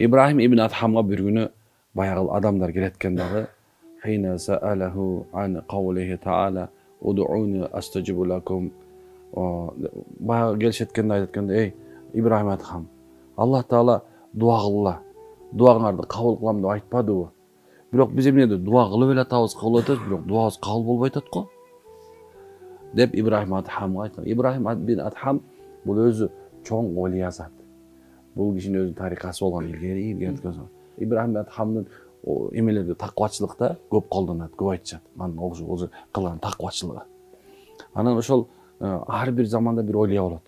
Ибрахим ибн Адхамга bir günü bayağı adamlar geletken dağı Hina sa'alahu an qawlihi ta'ala ud'uni astajibu lakum. Bayağı gelişetken aytken ey İbrahim Adham Allah Taala dua kılla. Duаңарды kabul kılam dep aytpady bu. Birok biz emnede dua kılıp ele tabız kabul etет, birok duabız kabul bolbay atat go. Dep İbrahim Adhamga aytkan. İbrahim bin Adham bul özü çoң wali zat. Bul kişinin özü tarikası bolgan ilgeri etken. İbrahim bin Adhamdın o emelerde takvaçılıkta köp koldanat, köp aytjat. Anın oğlu kılgan takvaçılığı. Anan oşol har bir zamanda bir oliya bolat.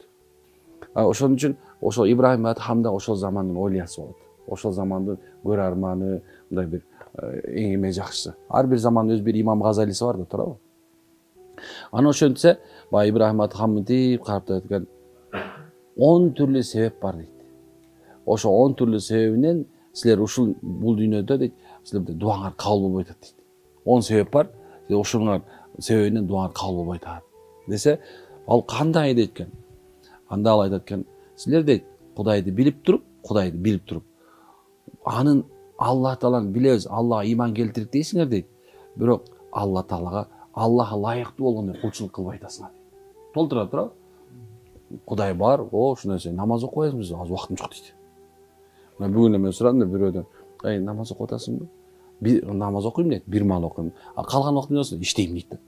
Oşon üçün oşol İbrahim bin Adhamda oşol zamandın oliyası bolat. Oşol zamandın gör armanı, mınдай bir eňime jakşy. Har bir zamanda öz bir İmam Gazalisi var da turabı. Ana oşontse bay İbrahim Adham'ı deyip karap aytkan 10 türlü sebep var deydi. Oşo 10 türlü sebebinden sizler uşul bul dünyada deydi, sizler duaňar kabul bolbay atat deydi. 10 sebep var, oşuňar sebebinden duaňar kabul bolbay atat. Dese, al kanday deytken. Anda al aytatken, sizler deydi, Kudaydy bilip turup, anın Allah Taala'nı bilebиз, Allah'a iman keltirip deysiňer deydi. Birok Allah Taala'ga Allah'a layıklı bolgondoy kulçuluk kılıp aytasыңар. Толтура тура. Kuday bar, o şuna sen namaz okuyaysın biz az vaktim çok deydi. Ben bugün men suradım da biröden, "Ey namaz okutasın mı?" Bir namaz okuyayım deydi, bir mal okuyayım. Kalgan vaktim olsa işteyim deydi.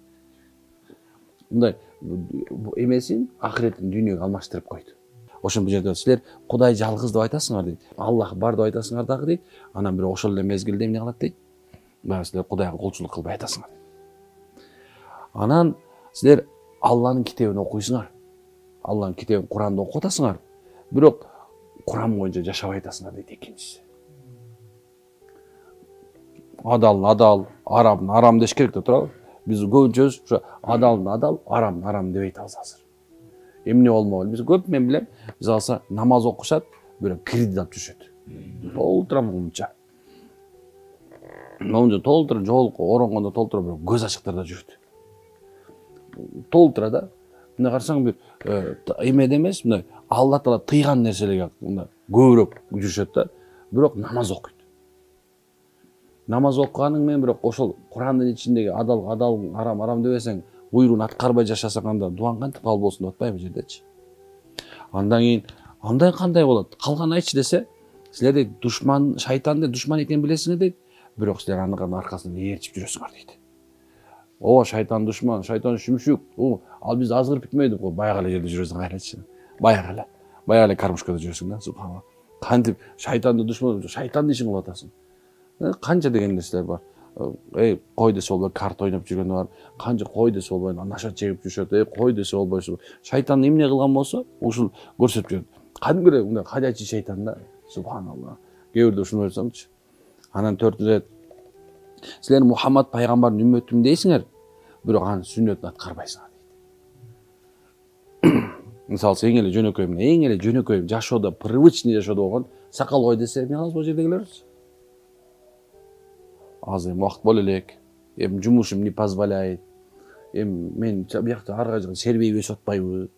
Bunday bu emesin ahiretin dünýäge almaştırıp koydu. Oşun bu jerde sizler Kuday жалгыз деп aytasыңар deydi. Allah bar деп aytasыңар dagы deydi. Anan bir oşol ele mezgilde emne kılat deydi. Bana sizler Kudayga kulçuluk kılıp aytasыңар. Anan sizler Allah'ın kitabını okuysunlar. Allah'ın kitabını Kur'an'da okutasınlar. Birok Kur'an boyunca yaşap aytasınlar deydi ikincisi. Adal, aram deş керек de turabı. Biz köpünçe şu adal, aram dep aytabız azыр. Emne bolmaly. Biz köp men bilem, biz alsa namaz okuşat, böyle kredit alıp düşet. Tolturam bunça. Onca tolturup jolko orongonda tolturup böyle göz açıklarda жүрөт. Толтура да мына карасаң bir эмеде эмес, мына Алла Таала тыйган нерселерге мына көбүрөөк жүрүшөт да. Бирок намаз окуйт. Намаз окуганың менен бирок ошол Курандын ичиндеги адал, арам дебесең, буйругун аткарбай жашасаң анда дуаң кантип кабыл болсун деп атпайбы жердечи. Андан кийин андай кандай болот? Калган айтчы десе, силерде душман, шайтанды душман экенин билесиңер дейт. Бирок силер анын аркасынан ээрчип жүрөсүңөр дейт. O şeytan düşman, şeytan şümüşük. Al biz azgır bitmeydik o bayağı yerde жүрөсүң gayretçi. Bayağı karmışkada жүрөсүң da subhanallah. Kantip şeytandı düşman, şeytan işin olatasın. Kanca degen nesler var. Ey koy dese olbay kart oynap жүргөн var. Kanca koy dese olbay naşat çekip жүрөт. Ey koy dese olbay. Şeytan emne kılgan bolsa, uşul көрсөтүп жүрөt. Кадим керек мындай кадачы şeytan da subhanallah. Кээбирде ушуну айтсамчы. Анан төртүнчү sizler Muhammed Peygamber'in ümmetim değilsiniz. Bирок анын сүннөтүн аткарбайсыңар дейт. Мисалы эң эле жөнөкөй жашоодо, привычный жашоодо болгон сакал кой десе, эмне кылабыз бул жердегилерибиз? Азыр убакыт боло элек, жумушум не позволяет. Мен биякта ар кайда сербейип өсүп атпайбы?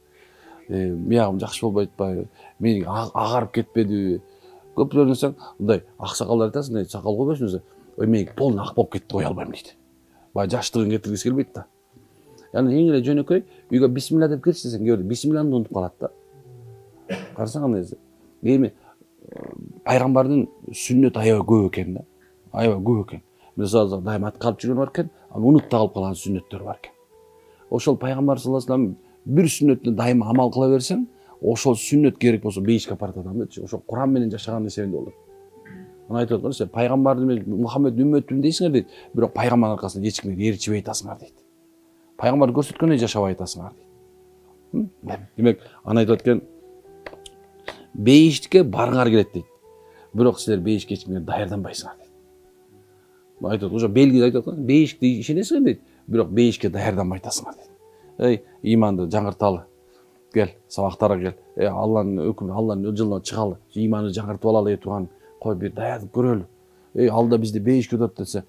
Биягым жакшы болбой атпайбы? Мен агарып кетпедиби? Көптөр десең, мындай аксакалдар айтасың, сакал койбойсуң, ой мен полный ак болуп кетти, кое албайм дейт. Бай жаштыгын кетиргиси келбейт да. Яны эң эле жөнөкөй үйгө бисмилла деп кирчи десең, кээбирде бисмилланы унутуп калат да. Карасаң андай эми пайгамбардын сүннөтү аябай көп экен да. Аябай көп экен. Мисалы дайым аткарып жүргөн бар экен, аны унутуп калып калган сүннөттөр бар экен. Ошол пайгамбар саллаллаху алейхи ва саллям бир сүннөтүнө дайым амал кыла берсең, ошол сүннөт керек болсо бейишке апарат адам депчи. Ошол Куран менен жашаган эсебинде болот. Аны айтып аткан сен пайгамбарды Мухаммед үммөтүм дейсиңер дейт. Бирок пайгамбардын аркасында эч кимге ээрчибей айтасыңар дейт. Пайгамбар көрсөткөндөй жашабай айтасыңар дейт. Демек, аны айтып аткан бейиштикке барыңар келет дейт. Бирок силер бейишке эч кимге даярданбайсыңар дейт. Айтат, уже белги айтып аткан, бейишке ишенесиңер дейт. Бирок бейишке даярданбай айтасыңар дейт. Ey иманды жаңырталы. Кел, сабактарга кел. Алланын өкүмү, Алланын жылына чыгалы. Иманды жаңыртып алалы турган кой бир даярдып көрөлү. Алда бизди бейишке өтөт десе,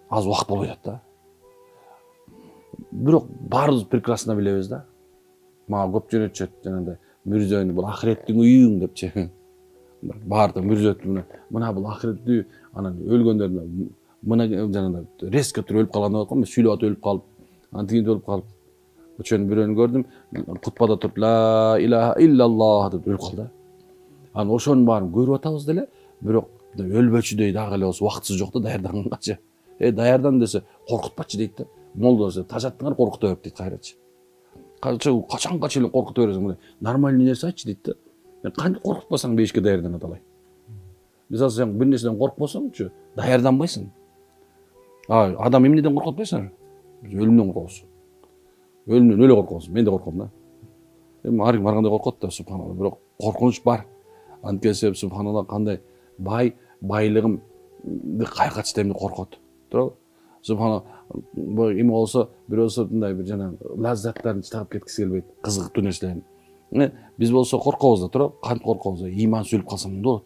аз убакыт болбой атат да. Бирок баарыбыз прекрасно билебиз да. Мага көп жөнөтчүт жанагындай мирзөнү бул ахиреттин үйүң депчи. Барды мүрзөт мына бул ахиреттүү анан өлгөндөр мына жанагы резко туруп өлүп калган болот го, сүйлөп атып өлүп калып, антигинде өлүп калып. Ошону бирөөнү көрдүм, кутбада туруп ла илаха иллаллах деп өлүп калды. Анан ошонун баарын көрүп атабыз деле, бирок өлбөчүдөй дагы эле болсо убактысы жок да даярданганчы. Даярдан десе коркутпачы дейт да. Молдо таш аттыңар коркута берип дейт кайрачы. Качанга чейин коркута бересиң мындай нормальный нерсе айтчы дейт да. Кантип коркутпасаң бейишке даярданат алай. Мисалы сен бир нерседен коркпосоңчу, даярданбайсың. Адам эмнеден коркот билесиңби? Өлүмдөн коркобуз. Өлүмдөн эле коркобуз. Мен да корком да. Ар ким ар кандай коркот да, субханалла. Бирок коркунуч бар. Анткени субханалла кандай байлыгымды кайгатчы деп коркот. Туурабы? Субханалла эме болсо, бирөөсү мындай бир жана лаззаттарын чыгып кеткиси келбейт, кызыктуу нерселерин. Биз болсо коркобуз да, туурабы? Кантип коркобуз? Иман сүйлүп калса мындай болот.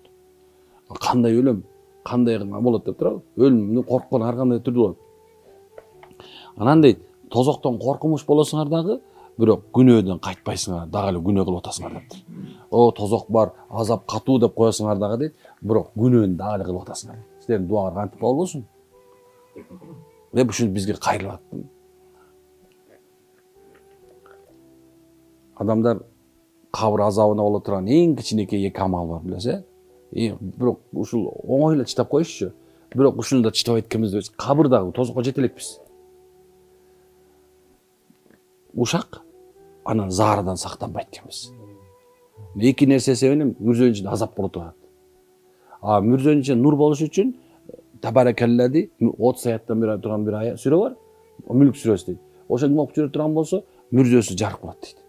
Кандай өлөм, кандай болот деп туурабы? Өлүмдү корккон ар кандай түрдүү болот. Анан дейт, тозоктон коркунуч болосуңар дагы, бирок күнөөдөн кайтпайсыңар, дагы эле күнөө кылып атасыңар дептир. Тозок бар, азап катуу деп коесуңар дагы дейт, бирок күнөөнү дагы эле кылып атасыңар. Силердин дуаңар кантип кабыл болсун? Деп ушуну бизге кайрылып атты. Адамдар кабыр азабына боло турган эң кичинекей эки амал бар, билесиз? Бирок ушул оңой эле чыдап коюшчу. Бирок ушуну да чыдабай эткенбиз, кабырдагы тозокко жете элекпиз. Ушак анан заардан сактанбайт экенбиз. Эки нерсеси менен мүрзөнүн ичинде азап боло турат. Мүрзөнүн ичинде нур болуш үчүн табаракаллади 30 аяттан бери турган бир аят сүрө бар. Мүлк сүрөсү дейт. Ошону окуп жүрө турган болсо, мүрзөсү жарык болот дейт.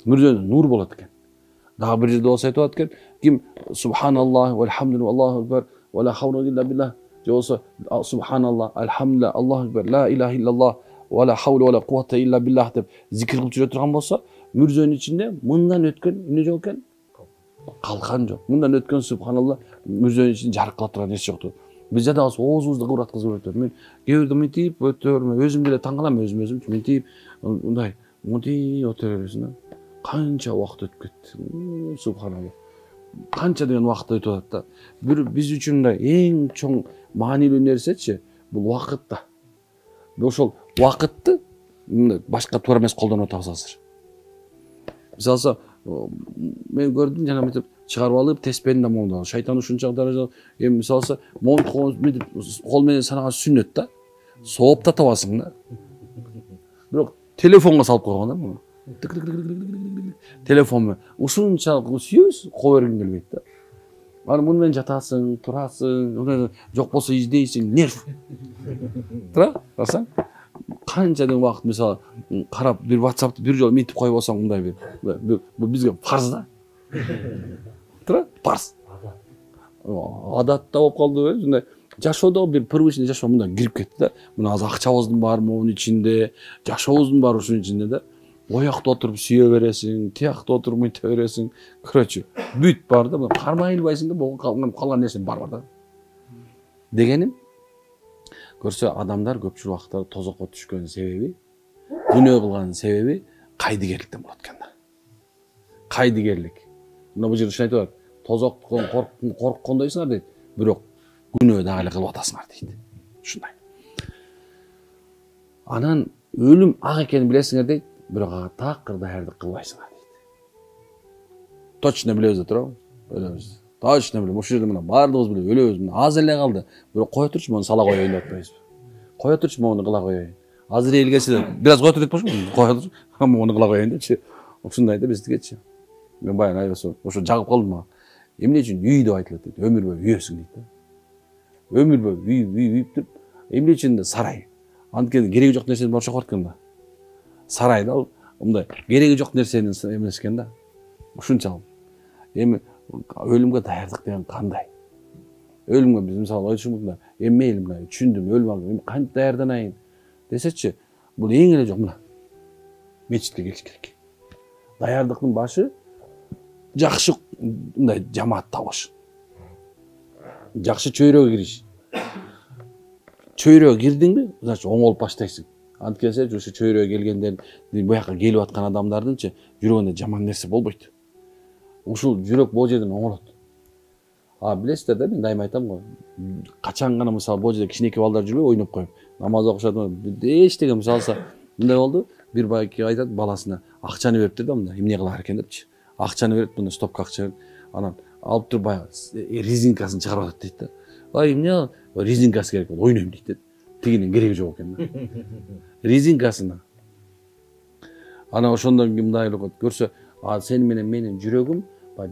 Мүрзөнү нур болот экен. Дагы бир жерде болсо айтып аткан, ким субханаллах ва алхамдулилlah аллаху акбар ва ла хавла илля биллах, же болсо субханаллах алхамдулилlah аллаху акбар ла илаха иллаллах ва ла хавла ва ла куввата илля биллах деп зикир кылып жүрө турган болсо, мүрзөнүн ичинде мындан өткөн эмне жок экен? Калкан жок. Мындан өткөн субханаллах мүрзөнүн ичинде жарык кыла турган нерсе жок. Биз жадабыз оозубузду кыбыраткызып өтөт. Мен кээ бирде мынтип өтөрмүн, өзүм деле таң калам өзүм-өзүмчү. Мынтип мындай өтө бересиң. Канча убакыт өтүп кетти. Субханаллах. Канча деген убакыт өтүп атат да. Биз үчүн да эң чоң маанилүү нерсечи бул убакыт да. Ошол убакытты башка туура эмес колдонуп атабыз азыр. Мисалы, мен көрдүм жана мынтип чыгарып алып теспени да моунда. Шайтан ушунчалык даражада мисалы моунт кол менен санаган сүннөт да. Сооп да табасың да. Бирок телефонго салып койгон да муну. Телефон ушунчалык сүйөбүз, кое бергиң келбейт да. Анан муну менен жатасың, турасың, жок болсо издейсиң, нерв. Тура? Барсаң? Канча деген убакыт мисалы карап бир WhatsApp'ты бир жолу мынтип коюп алсаң мындай бир бул бизге фарз да. Тура? Фарз. Адатта болуп калды, мындай жашоодо бир привычный жашоо мындай кирип кетти да. Мына азыр акчабыздын баары могунун ичинде, жашообуздун баары ушунун ичинде да. Оякта отуруп сүйө бересиң, тиякта отуруп мынта бересиң. Короче, бүт бар да, кармай илбайсың да, калган нерсе бар да. Дегеним, көрсө адамдар көпчүлүк убакта тозокко түшкөн себеби, күнөө кылган себеби кайдыгерликтен болот экен да. Кайдыгерлик. Мына бул жерде ушуну айтып атат. Тозоктон корккондойсуңар дейт, бирок күнөө дагы эле кылып атасыңар дейт. Ушундай. Анан өлүм ак экенин билесиңер дейт, бирок ага такыр даярдык кылбайсыңар дейт. Точно билебиз да туурабы? Өлөбүз. Точно билем. Ошол жерде мына баардыгыбыз билебиз, өлөбүз. Мына аз эле калды. Бирок кое турчу, муну сала коеюн деп атпайбызбы? Кое турчу, муну кыла коеюн. Азыр эл келсе, бир аз кое тур деп койчу, кое тур. Муну кыла коеюн депчи. Ушундай да биздикечи. Мен баягы айбасы, ошо жагып калдым мага. Эмне үчүн үй деп айтылат дейт. Өмүр бою үйөсүң дейт да. Өмүр бою үйүп туруп, эмне үчүн сарай? Анткени кереги жок нерсени борчок бар экен да. Сарай да мындай кереги жок нерсенин эмес экен да. Ушунчалык. Эми өлүмгө даярдык деген кандай? Өлүмгө биз мисалы айтышыбыз мындай, мейли мына түшүндүм, өлүм алдым, эми кантип даярданайын десечи, бул эң эле жок мына. Мечитке келиш керек. Даярдыктын башы жакшы мындай жамаат табыш. Жакшы чөйрөгө кириш. Чөйрөгө кирдиңби, значит оңолуп баштайсың. Анткени сен ошо чөйрөгө келгендер, буяка келип аткан адамдардынчы жүрөгүндө жаман нерсе болбойт. Ушул жүрөк бул жерден оңолот. Билесиздер да, мен дайыма айтам го. Качан гана мисалы бул жерде кичинекей балдар жүрбөй ойноп коюп. Намаз окушат, эчтеге мисалы мындай болду. Бир байки айтат баласына акчаны бериптир да, мындай эмне кылар экен депчи. Акчаны берип, мындай стопка акча берип, анан алып туруп баягы резинкасын чыгарып атат дейт да. Ай эмне резинкасы керек болду, ойнойм дейт. Тигинин кереги жок экен да. Резинкасына. Ана ошондон кийин мындай эле көрсө, сени менен менин жүрөгүм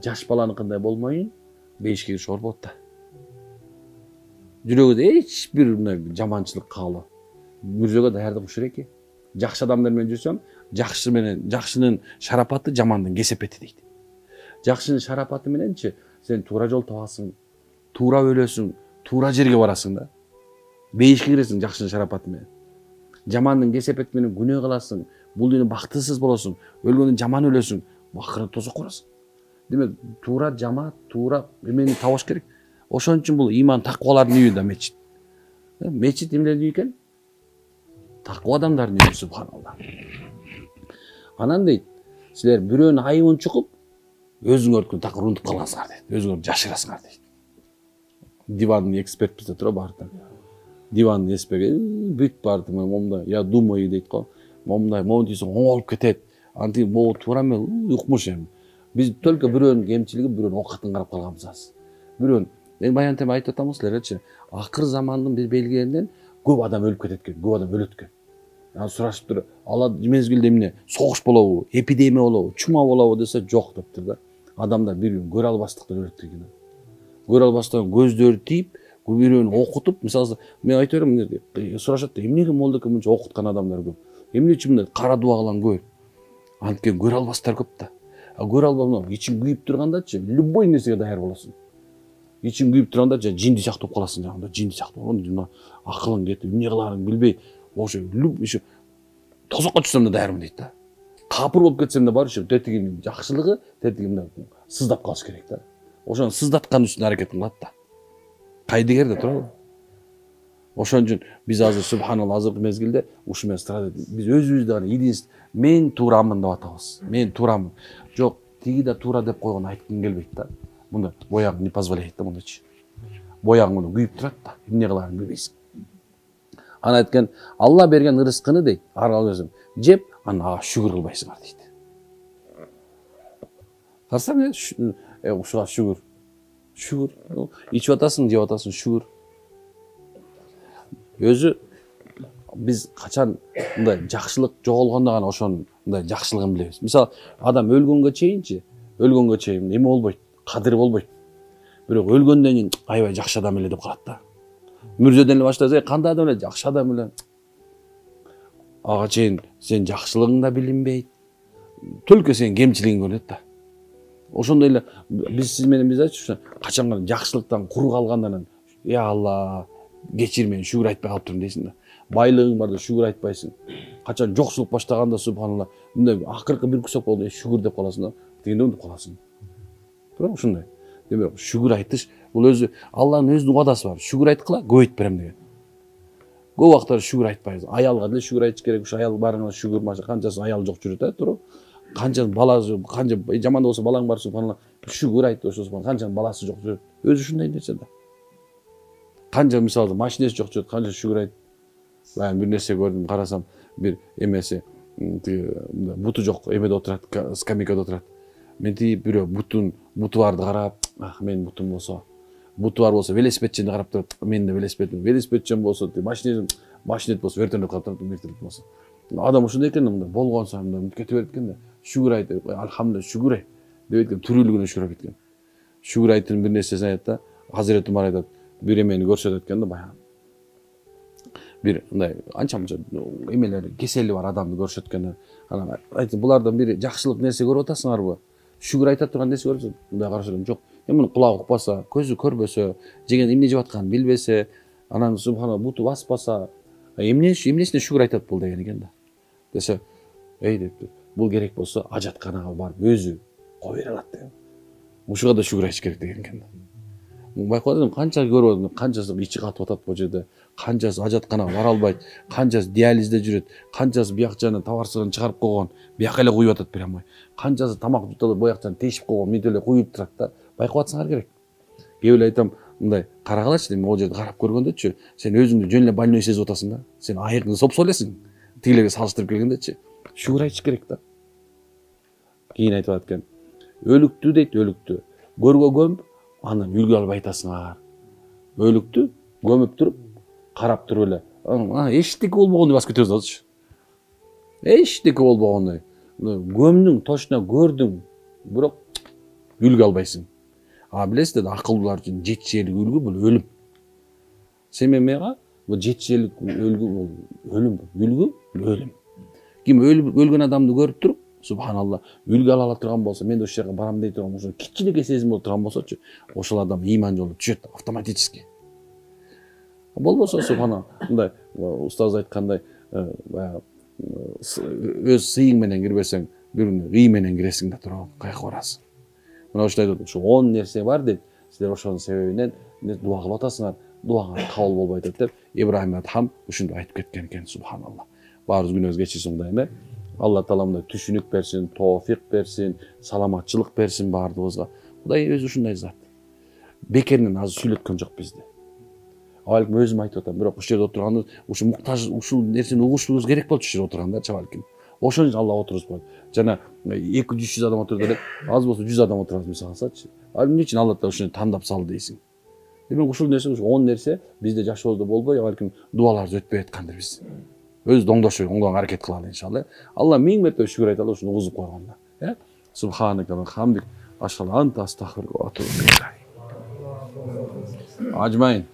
жаш баланыкындай болмойын, бейишке киришип болот да. Жүрөгүдө эч бир жаманчылык каалы. Мүрзөгө даярдык ушуреки. Жакшы адамдар менен жүрсөм, жакшынын шарапаты жамандын кесепети дейт. Жакшынын шарапаты мененчи сен туура жол табасың, туура өлөсүң, туура жерге барасың да. Бейишке киресиң жакшынын шарапаты менен. Жамандын кесепети менен күнөө кыласың, бул дүйнө бактысыз болосуң, өлгөндө жаман өлөсүң, акыры тозок барасың. Демек туура жамаат, туура эмени табыш керек. Ошон үчүн бул иман таквалардын үйү да мечит. Мечит эмнелердин үйү экен? Таква адамдардын үйү, субханалла. Анан дейт, силер бирөөнүн айыбын чукуп, өзүңөрдүкүн так урунтуп каласыңар дейт. Өзүңөр жашырасыңар дейт. Дивандын эксперт бизде тура бардым. Дивандын эспеге бүт бардым, момда я думаю дейт го. Момдай, момдuysa оңолуп кетет. Анти могу туура эмес, укмуш эми. Биз только бирөөнүн кемчилиги бирөөнүн окатын карап калганбыз азыр. Бирөөнүн мен баян тема айтып атам силерчи. Акыр замандын бир белгилеринен көп адам өлүп кетет экен, көп адам өлөт экен. Анан сурашыптыр, ала мезгилде эмне, согуш болобу, эпидемия болобу, чума болобу десе жок дептир да. Адамдар бири-бирин көрө албастыктан өлөт экен. Көрө албастан көздөрү тийип, бирөөнү окутуп, мисалы мен айтып берем, сурашат да, эмнеге молдоке мынча окуткан адамдар көп? Эмне үчүн мындай кара дуа кылган көп? Анткени көрө албастар көп да. Көрө албам, ичиң күйүп тургандачы, любой нерсеге даяр болосуң. Ичиң күйүп турганда жинди сыяктуу болуп каласың жагында, жинди сыяктуу. Акылың кетип, эмне кыларыңды билбей, ошо тозокко түшсөм да даярмын дейт да. Капыр болуп кетсем да бар ушул тетигинин жакшылыгы, тетигимде сыздап калыш керек да. Ошону сыздаткан үчүн аракетин кылат да. Кайдыгер да турабы? Ошон үчүн биз азыр субханалла азыркы мезгилде ушу менен страда этебиз. Биз өзүбүздү гана единство, мен туурамын деп атабыз. Мен туурамын. Жок, тиги да туура деп койгонду айткым келбейт да. Мында бояң не позволяет да мындачы. Бояң муну күйүп турат да, эмне кыларын билбейсиң. Ана айткен, Алла берген ырыскыны дейт, аргал өзүм, жеп, ага шүгүр кылбайсыңар дейт. Карасаң, ушуга шүгүр. Шүгүр. Ичип атасың, жеп атасың, шүгүр. Өзү биз качан мындай жакшылык жоголгондо гана ошонун мындай жакшылыгын билебиз. Мисалы, адам өлгөнгө чейин эме болбойт, кадыр болбойт. Бирок өлгөндөн кийин аябай жакшы адам эле деп калат да. Мүрзөдөн эле баштайсың, кандай адам эле, жакшы адам эле. Ага чейин сен жакшылыгың да билинбейт. Только сен кемчилигиң көрүнөт да. Ошондой эле биз айтчу, качан гана жакшылыктан куру калгандан, я Алла, кечир мени, шүгүр айтпай калыптырмын дейсиң да. Байлыгың барда шүгүр айтпайсың. Качан жоксулук баштаганда субханалла, мындай акыркы бир күсөк болду, шүгүр деп каласың да. Дегенде унутуп каласың. Тура ушундай. Демек, шүгүр айтыш бул өзү Алланын өзүнүн убадасы бар. Шүгүр айткыла, көп айтып берем деген. Көп убактар шүгүр айтпайбыз. Аялга деле шүгүр айтыш керек. Ушу аял барыңа шүгүр маша, канчасы аял жок жүрөт, тура. Канча бала, канча жаман болсо балаң бар субханалла, шүгүр айт, ошо канча баласы жок жүрөт. Өзү ушундай нерсе да. Канча мисалы машинеси жок жүрөт, канча шүгүр айт. Баягы бир нерсе көрдүм, карасам, бир эмеси, буту жок, эмеде отурат, скамейкада отурат. Мен бирөө буту барды карап, менин бутум болсо, буту бар болсо велосипедчини карап турат, менин да велосипедим, велосипедчим болсо, машинет болсо вертолет карап турат, вертолет болсо. Адам ушундай экен, мындай болгон сайын мындай кетип берет экен да. Шүгүр айт, алхамдулилlah, шүгүр айт деп айткан, түрүлүгүнө шүгүр айт экен. Шүгүр айттын бир нерсесин айтат да, Hazreti Umar айтат, бир эмени көрсөтөт экен да баягы. Бир мындай анча-мынча эмелер, кесели бар адамды көрсөткөн. Анан айтты, булардан бири жакшылык нерсе көрүп атасыңарбы? Шүгүр айта турган нерсе көрсөт. Мындай карашырым жок. Муну кулагы укпаса, көзү көрбөсө, жеген эмне жеп атканын билбесе, анан субханалла буту баспаса, эмнесине шүгүр айтат бул деген экен да. Десе, депти, бул керек болсо ажатканага барып өзү кое бере алат деген. Ушуга да шүгүр айтыш керек деген экен да. Байкадым, канча көрүп атам, канчасы ичи катып атат бул жерде, канчасы ажатканага бара албайт, канчасы диализде жүрөт, канчасы биякчаны табарсыгын чыгарып койгон, бияка эле куюп атат бере алмай. Канчасы тамак жуталып боякчаны тешип койгон, мынтип эле куюп турат да. Байкап атсаңар керек. Кээ бирөө айтам, мындай карагалачы дейм, могу жерде карап көргөндөчү, сен өзүңдү жөн эле больной сезип атасың да. Сен аягыңды сопсо элесиң. Тигилерге салыштырып келгендечи. Шүгүр айтыш керек да. Кийин айтып атат экен. Өлүктү дейт, өлүктү. Көргө көмүп, анан үлгү алып айтасыңар. Өлүктү көмүп туруп, карап туруп эле, эчтеке болбогондой басып кетип атасызчы. Эчтеке болбогондой. Көмдүң, точно көрдүң, бирок үлгү албайсың. Билесиз да, акылдуулар үчүн 7 жээлик үлгү бул өлүм. Семемега бул 7 жээлик үлгү бул өлүм, үлгү өлүм. Ким өлгөн адамды көрүп туруп, субханалла, үлгү ала турган болсо, мен да ошол жерге барам дей турган болсо, кичинекей сезим болуп турган болсочу, ошол адам ыйман жолуна түшөт автоматически. Болбосо субханалла, мындай устаз айткандай, баягы өз сыйың менен кирбесең, биринде ый менен киресиң да туруп, каяка барасың. Мына ушул айтып, ушу 10 нерсе бар дейт. Силер ошонун себебинен дуа кылып атасыңар, дуаңар кабыл болбой атат деп Ибрахим Адхам ушундой айтып кеткен экен, субханалла. Баарыбыз күнөөбүз кечирсин Кудайым. Алла таала мындай түшүнүк берсин, тоофик берсин, саламатчылык берсин баардыгыбызга. Кудай өзү ушундай зат. Бекеринен аз сүйлөткөн жок бизди. Балким өзүм айтып атам, бирок ушул жерде отурганда ушу муктаж ушул нерсени угушубуз керек болчу ушул жерде отурганда балким. Ошон үчүн Алла отургузбойт. Жана 200-300 адам отурду деп, аз болсо 100 адам отурат мисалы алсачы. Эмне үчүн Алла таала ушуну тандап салды дейсиң. Демек ушул нерсе, ушу 10 нерсе бизде жашообузда болбой, балким дуаларыбыз өтпөй аткандыр биз. Өз доңдош оңдоого аракет кылалы иншалла. Алла миң мәртебе шүгүр айталы ушуну угузуп койгонуна. Субханакалла хамдик ашхаду анта астагфирука ва атубу илейк. Ажмайн.